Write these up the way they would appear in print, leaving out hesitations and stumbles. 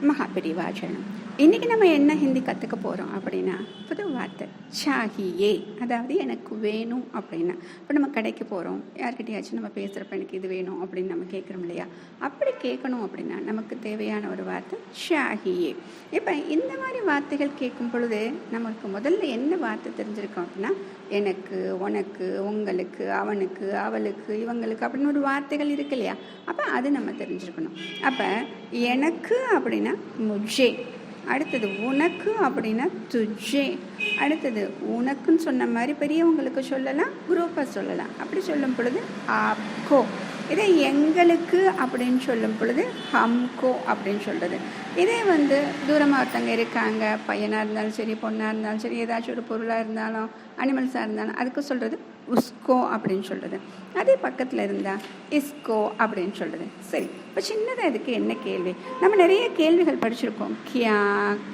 மகாபெரிவாச்சரணம். இன்றைக்கி நம்ம என்ன ஹிந்தி கற்றுக்க போகிறோம் அப்படின்னா, புது வார்த்தை சாஹியே, அதாவது எனக்கு வேணும் அப்படின்னா. இப்போ நம்ம கடைக்கு போகிறோம், யார்கிட்டயாச்சும் நம்ம பேசுகிறப்ப எனக்கு இது வேணும் அப்படின்னு நம்ம கேட்குறோம் இல்லையா? அப்படி கேட்கணும் அப்படின்னா நமக்கு தேவையான ஒரு வார்த்தை ஷாஹியே. இப்போ இந்த மாதிரி வார்த்தைகள் கேட்கும் பொழுது நமக்கு முதல்ல என்ன வார்த்தை தெரிஞ்சிருக்கோம் அப்படின்னா, எனக்கு, உனக்கு, உங்களுக்கு, அவனுக்கு, அவளுக்கு, இவங்களுக்கு அப்படின்னு ஒரு வார்த்தைகள் இருக்கு இல்லையா? அப்போ அது நம்ம தெரிஞ்சிருக்கணும். அப்போ எனக்கு அப்படின்னா முஜே, அடுத்தது உனக்கு அப்படின்னா துஜே, அடுத்தது உனக்குன்னு சொன்ன மாதிரி பெரியவங்களுக்கு சொல்லலாம், குரூப்பாக சொல்லலாம். அப்படி சொல்லும் பொழுது ஆப்கோ. இதே எங்களுக்கு அப்படின்னு சொல்லும் பொழுது ஹம்கோ அப்படின்னு சொல்கிறது. இதே தூரமாக ஒருத்தங்க இருக்காங்க, பையனாக இருந்தாலும் சரி, பொண்ணாக இருந்தாலும் சரி, ஏதாச்சும் ஒரு பொருளாக இருந்தாலும், அனிமல்ஸாக இருந்தாலும் அதுக்கு சொல்கிறது உஸ்கோ அப்படின்னு சொல்கிறது. அதே பக்கத்தில் இருந்தால் இஸ்கோ அப்படின்னு சொல்கிறது. சரி, இப்போ சின்னதாக இதுக்கு என்ன கேள்வி? நம்ம நிறைய கேள்விகள் படிச்சிருக்கோம். கியா,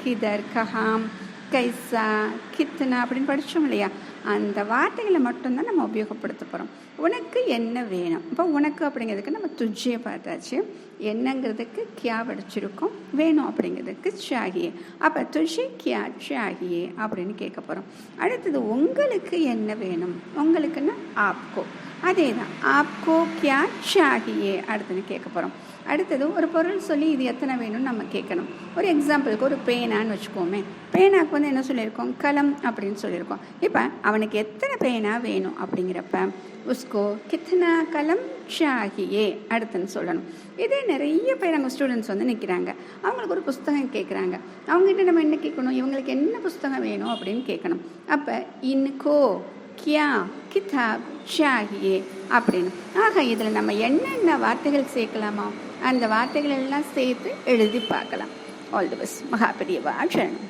கிதர், கஹாம், கைசா, கித்னா அப்படின்னு படித்தோம் இல்லையா? அந்த வார்த்தைகளை மட்டும்தான் நம்ம உபயோகப்படுத்த போகிறோம். உனக்கு என்ன வேணும்? இப்போ உனக்கு அப்படிங்கிறதுக்கு நம்ம துஜ்ஜியை பார்த்தாச்சு, என்னங்கிறதுக்கு கியா படிச்சிருக்கோம், வேணும் அப்படிங்கிறதுக்கு சாகியே. அப்போ துஜ்ஜி கியா சாகியே அப்படின்னு கேட்க போகிறோம். அடுத்தது உங்களுக்கு என்ன வேணும்? உங்களுக்குன்னா ஆப்கோ, அதே தான் ஆப்கோ கியா சாகியே அடுத்துன்னு கேட்க போகிறோம். அடுத்தது ஒரு பொருள் சொல்லி இது எத்தனை வேணும்னு நம்ம கேட்கணும். ஒரு எக்ஸாம்பிளுக்கு ஒரு பேனான்னு வச்சுக்கோமே, பேனாவுக்கு என்ன சொல்லியிருக்கோம்? கலம் அப்படின்னு சொல்லியிருக்கோம். இப்போ அவனுக்கு எத்தனை பேனா வேணும் அப்படிங்கிறப்ப உஸ்கோ கித்னா கலம் சாகியே அடுத்துன்னு சொல்லணும். இதே நிறைய பேர் அங்கே ஸ்டூடெண்ட்ஸ் நிற்கிறாங்க, அவங்களுக்கு ஒரு புஸ்தகம் கேட்குறாங்க. அவங்ககிட்ட நம்ம என்ன கேட்கணும்? இவங்களுக்கு என்ன புஸ்தகம் வேணும் அப்படின்னு கேட்கணும். அப்போ இன்கோ கியா கிதாப் சாகியே அப்படின்னு. ஆக இதில் நம்ம என்னென்ன வார்த்தைகள் சேர்க்கலாமோ அந்த வார்த்தைகள் எல்லாம் சேர்த்து எழுதி பார்க்கலாம். All the best. மகாபெரிவாச்சரணம்.